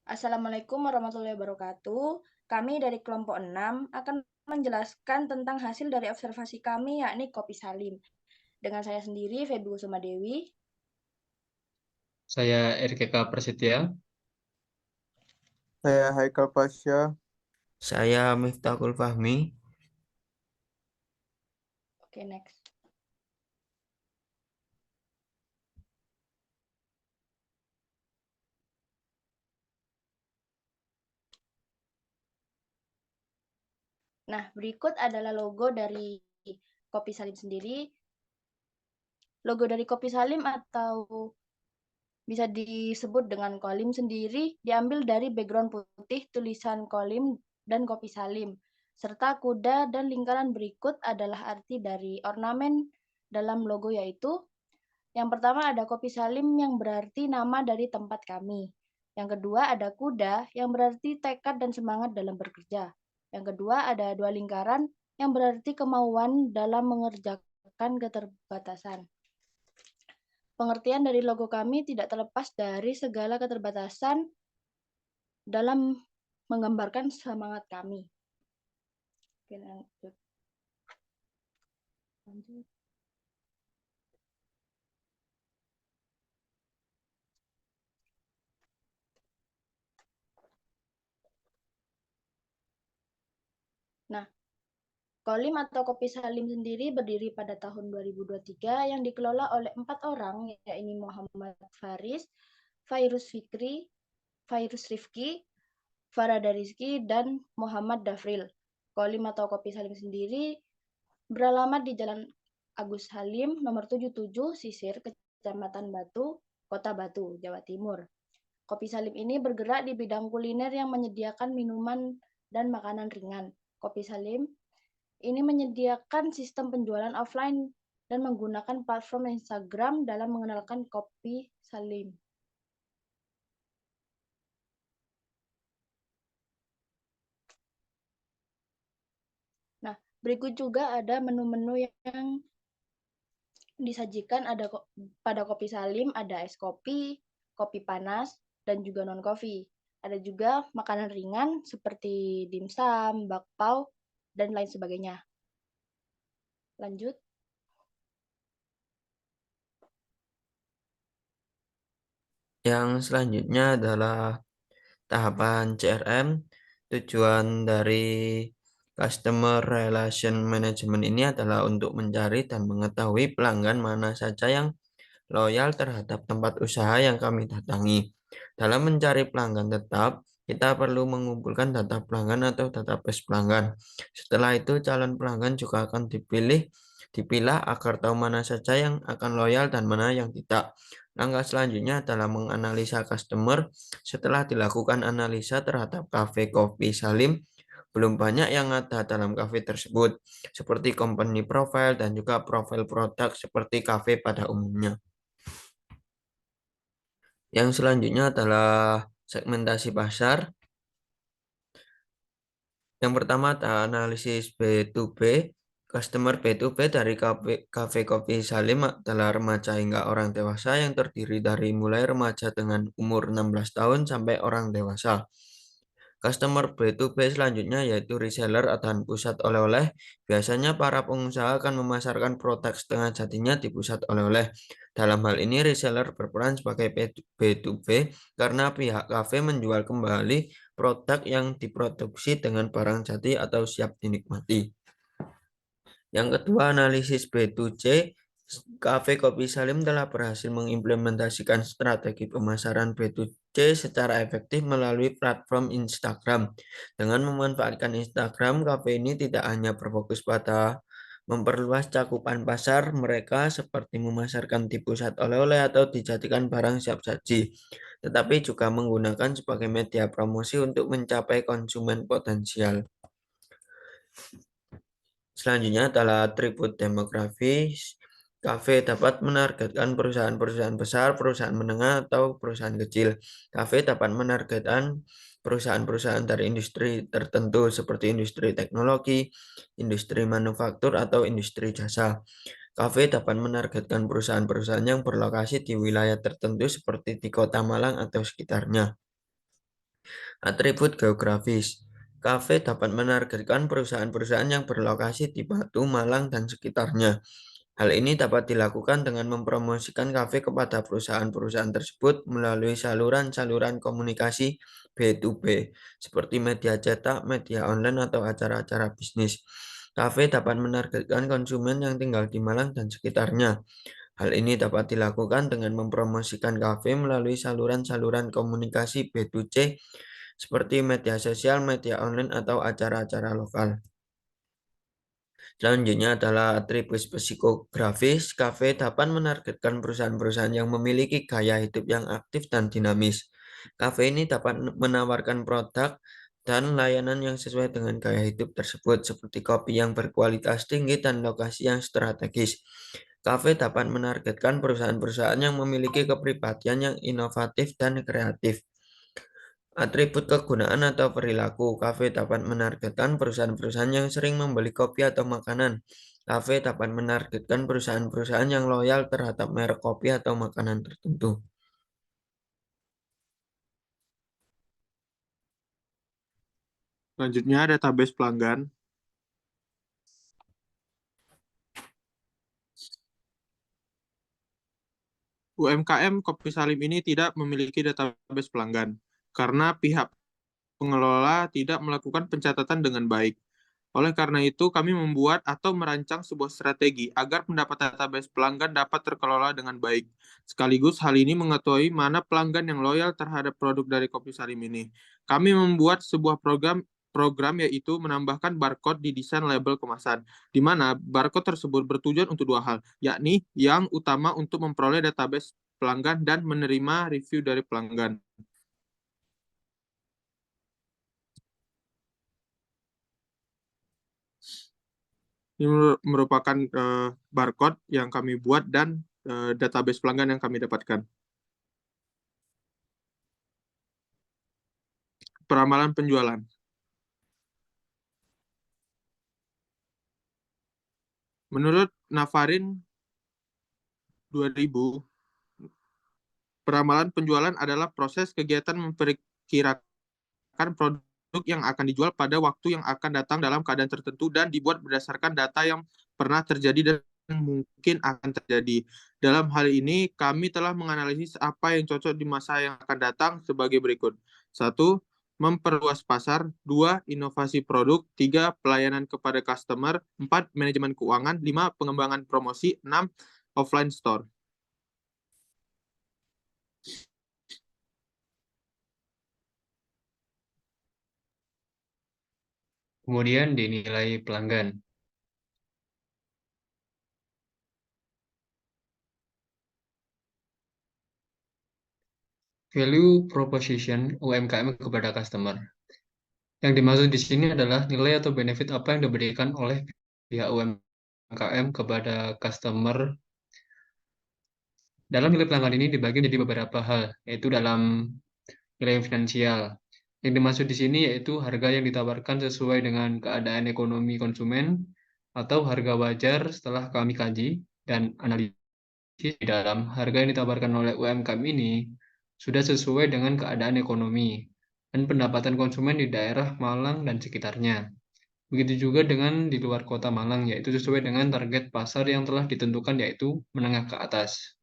Assalamualaikum warahmatullahi wabarakatuh. Kami dari kelompok 6 akan menjelaskan tentang hasil dari observasi kami, yakni kopi salim. Dengan saya sendiri, Febi Kusuma Dewi. Saya RKK Prasetya. Saya Haikal Pasha. Saya Miftahul Fahmi. Oke, next. Nah, berikut adalah logo dari kopi salim sendiri. Logo dari kopi salim atau bisa disebut dengan kolim sendiri diambil dari background putih tulisan kolim dan kopi salim, serta kuda dan lingkaran berikut adalah arti dari ornamen dalam logo, yaitu yang pertama ada kopi salim yang berarti nama dari tempat kami. Yang kedua ada kuda yang berarti tekad dan semangat dalam bekerja. Yang kedua ada dua lingkaran yang berarti kemauan dalam mengerjakan keterbatasan. Pengertian dari logo kami tidak terlepas dari segala keterbatasan dalam menggambarkan semangat kami. Oke, lanjut. Nah, Kolim atau Kopi Salim sendiri berdiri pada tahun 2023 yang dikelola oleh 4 orang, yaitu Muhammad Faris, Fairuz Fikri, Fairuz Rifki, Farada Rizki, dan Muhammad Dafril. Kolim atau Kopi Salim sendiri beralamat di Jalan Agus Halim, nomor 77, Sisir, Kecamatan Batu, Kota Batu, Jawa Timur. Kopi Salim ini bergerak di bidang kuliner yang menyediakan minuman dan makanan ringan. Kopi Salim ini menyediakan sistem penjualan offline dan menggunakan platform Instagram dalam mengenalkan kopi Salim. Nah, berikut juga ada menu-menu yang disajikan pada kopi Salim, ada es kopi, kopi panas, dan juga non-kopi. Ada juga makanan ringan seperti dimsum, bakpao, dan lain sebagainya. Lanjut. Yang selanjutnya adalah tahapan CRM. Tujuan dari Customer Relation Management ini adalah untuk mencari dan mengetahui pelanggan mana saja yang loyal terhadap tempat usaha yang kami datangi. Dalam mencari pelanggan tetap, kita perlu mengumpulkan data pelanggan atau database pelanggan. Setelah itu, calon pelanggan juga akan dipilah agar tahu mana saja yang akan loyal dan mana yang tidak. Langkah selanjutnya adalah menganalisa customer. Setelah dilakukan analisa terhadap kafe Kopi Salim, belum banyak yang ada dalam kafe tersebut, seperti company profile dan juga profil produk seperti kafe pada umumnya. Yang selanjutnya adalah segmentasi pasar. Yang pertama adalah analisis B2B. Customer B2B dari kafe Kopi Salim adalah remaja hingga orang dewasa yang terdiri dari mulai remaja dengan umur 16 tahun sampai orang dewasa. Customer B2B selanjutnya yaitu reseller dan pusat oleh-oleh. Biasanya para pengusaha akan memasarkan produk setengah jadinya di pusat oleh-oleh. Dalam hal ini reseller berperan sebagai B2B karena pihak kafe menjual kembali produk yang diproduksi dengan barang jadi atau siap dinikmati. Yang kedua, analisis B2C. Kafe Kopi Salim telah berhasil mengimplementasikan strategi pemasaran B2C secara efektif melalui platform Instagram. Dengan memanfaatkan Instagram, kafe ini tidak hanya berfokus pada memperluas cakupan pasar mereka seperti memasarkan di pusat oleh-oleh atau dijadikan barang siap saji, tetapi juga menggunakan sebagai media promosi untuk mencapai konsumen potensial. Selanjutnya adalah atribut demografis. Kafe dapat menargetkan perusahaan-perusahaan besar, perusahaan menengah, atau perusahaan kecil. Kafe dapat menargetkan perusahaan-perusahaan dari industri tertentu seperti industri teknologi, industri manufaktur, atau industri jasa. Kafe dapat menargetkan perusahaan-perusahaan yang berlokasi di wilayah tertentu seperti di Kota Malang atau sekitarnya. Atribut geografis. Kafe dapat menargetkan perusahaan-perusahaan yang berlokasi di Batu, Malang, dan sekitarnya. Hal ini dapat dilakukan dengan mempromosikan kafe kepada perusahaan-perusahaan tersebut melalui saluran-saluran komunikasi B2B, seperti media cetak, media online, atau acara-acara bisnis. Kafe dapat menargetkan konsumen yang tinggal di Malang dan sekitarnya. Hal ini dapat dilakukan dengan mempromosikan kafe melalui saluran-saluran komunikasi B2C seperti media sosial, media online, atau acara-acara lokal. Selanjutnya adalah atribut psikografis. Kafe dapat menargetkan perusahaan-perusahaan yang memiliki gaya hidup yang aktif dan dinamis. Kafe ini dapat menawarkan produk dan layanan yang sesuai dengan gaya hidup tersebut, seperti kopi yang berkualitas tinggi dan lokasi yang strategis. Kafe dapat menargetkan perusahaan-perusahaan yang memiliki kepribadian yang inovatif dan kreatif. Atribut kegunaan atau perilaku. Kafe dapat menargetkan perusahaan-perusahaan yang sering membeli kopi atau makanan. Kafe dapat menargetkan perusahaan-perusahaan yang loyal terhadap merek kopi atau makanan tertentu. Selanjutnya, database pelanggan. UMKM Kopi Salim ini tidak memiliki database pelanggan karena pihak pengelola tidak melakukan pencatatan dengan baik. Oleh karena itu, kami membuat atau merancang sebuah strategi agar mendapat database pelanggan dapat terkelola dengan baik. Sekaligus hal ini mengetahui mana pelanggan yang loyal terhadap produk dari Kopi Salim ini. Kami membuat sebuah program yaitu menambahkan barcode di desain label kemasan, di mana barcode tersebut bertujuan untuk dua hal, yakni yang utama untuk memperoleh database pelanggan dan menerima review dari pelanggan. Ini merupakan barcode yang kami buat dan database pelanggan yang kami dapatkan. Peramalan penjualan. Menurut Navarin 2000, peramalan penjualan adalah proses kegiatan memperkirakan produk yang akan dijual pada waktu yang akan datang dalam keadaan tertentu dan dibuat berdasarkan data yang pernah terjadi dan mungkin akan terjadi. Dalam hal ini, kami telah menganalisis apa yang cocok di masa yang akan datang sebagai berikut. 1. Memperluas pasar. 2. Inovasi produk. 3. Pelayanan kepada customer. 4. Manajemen keuangan. 5. Pengembangan promosi. 6. Offline store. Kemudian dinilai pelanggan. Value proposition UMKM kepada customer. Yang dimaksud di sini adalah nilai atau benefit apa yang diberikan oleh pihak UMKM kepada customer. Dalam nilai pelanggan ini dibagi menjadi beberapa hal, yaitu dalam nilai finansial. Yang dimaksud di sini yaitu harga yang ditawarkan sesuai dengan keadaan ekonomi konsumen atau harga wajar setelah kami kaji dan analisis di dalam harga yang ditawarkan oleh UMKM ini sudah sesuai dengan keadaan ekonomi dan pendapatan konsumen di daerah Malang dan sekitarnya. Begitu juga dengan di luar kota Malang, yaitu sesuai dengan target pasar yang telah ditentukan, yaitu menengah ke atas.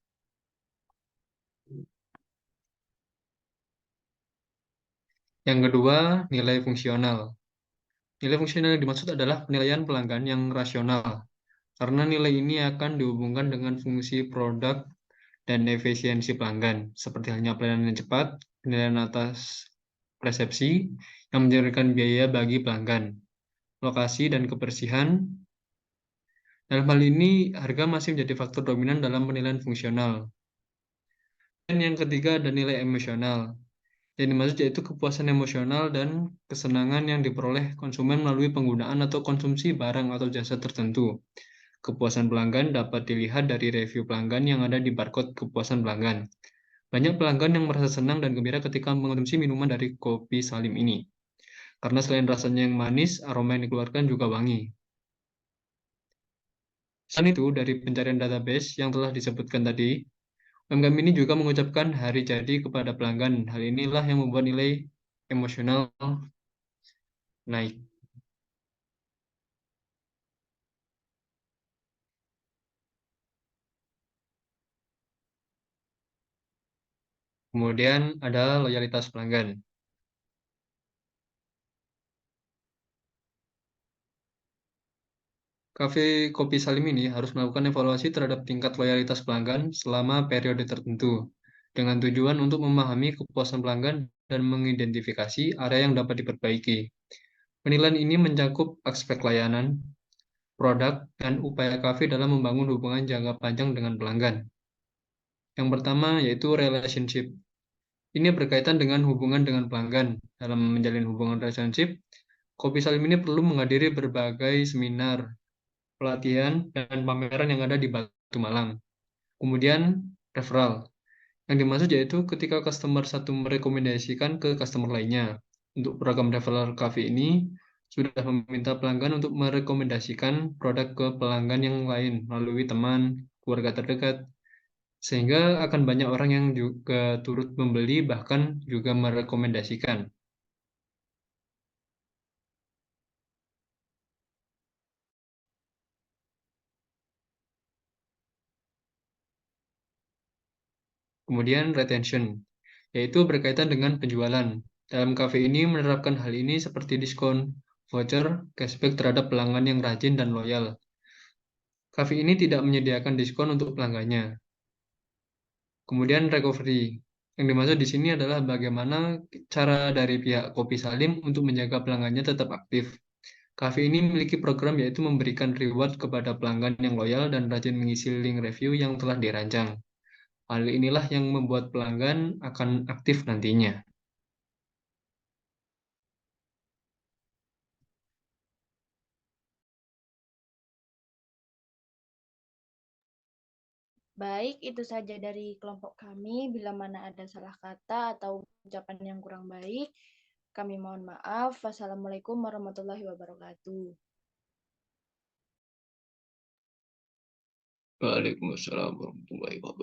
Yang kedua, nilai fungsional. Nilai fungsional yang dimaksud adalah penilaian pelanggan yang rasional, karena nilai ini akan dihubungkan dengan fungsi produk dan efisiensi pelanggan, seperti halnya pelayanan yang cepat, penilaian atas persepsi yang menjadikan biaya bagi pelanggan, lokasi dan kebersihan. Dalam hal ini, harga masih menjadi faktor dominan dalam penilaian fungsional. Dan yang ketiga ada nilai emosional. Yang dimaksud yaitu kepuasan emosional dan kesenangan yang diperoleh konsumen melalui penggunaan atau konsumsi barang atau jasa tertentu. Kepuasan pelanggan dapat dilihat dari review pelanggan yang ada di barcode kepuasan pelanggan. Banyak pelanggan yang merasa senang dan gembira ketika mengonsumsi minuman dari Kopi Salim ini. Karena selain rasanya yang manis, aroma yang dikeluarkan juga wangi. Selain itu, dari pencarian database yang telah disebutkan tadi, UMKM ini juga mengucapkan hari jadi kepada pelanggan. Hal inilah yang membuat nilai emosional naik. Kemudian ada loyalitas pelanggan. Cafe Kopi Salim ini harus melakukan evaluasi terhadap tingkat loyalitas pelanggan selama periode tertentu, dengan tujuan untuk memahami kepuasan pelanggan dan mengidentifikasi area yang dapat diperbaiki. Penilaian ini mencakup aspek layanan, produk, dan upaya kafe dalam membangun hubungan jangka panjang dengan pelanggan. Yang pertama yaitu relationship. Ini berkaitan dengan hubungan dengan pelanggan. Dalam menjalin hubungan relationship, Kopi Salim ini perlu menghadiri berbagai seminar, pelatihan, dan pameran yang ada di Batu Malang. Kemudian, referral. Yang dimaksud yaitu ketika customer satu merekomendasikan ke customer lainnya. Untuk program referral cafe ini, sudah meminta pelanggan untuk merekomendasikan produk ke pelanggan yang lain melalui teman, keluarga terdekat, sehingga akan banyak orang yang juga turut membeli bahkan juga merekomendasikan. Kemudian retention, yaitu berkaitan dengan penjualan. Dalam cafe ini menerapkan hal ini seperti diskon, voucher, cashback terhadap pelanggan yang rajin dan loyal. Cafe ini tidak menyediakan diskon untuk pelanggannya. Kemudian recovery. Yang dimaksud di sini adalah bagaimana cara dari pihak Kopi Salim untuk menjaga pelanggannya tetap aktif. Cafe ini memiliki program yaitu memberikan reward kepada pelanggan yang loyal dan rajin mengisi link review yang telah dirancang. Hal inilah yang membuat pelanggan akan aktif nantinya. Baik, itu saja dari kelompok kami. Bila mana ada salah kata atau ucapan yang kurang baik, kami mohon maaf. Wassalamualaikum warahmatullahi wabarakatuh. Waalaikumsalam warahmatullahi wabarakatuh.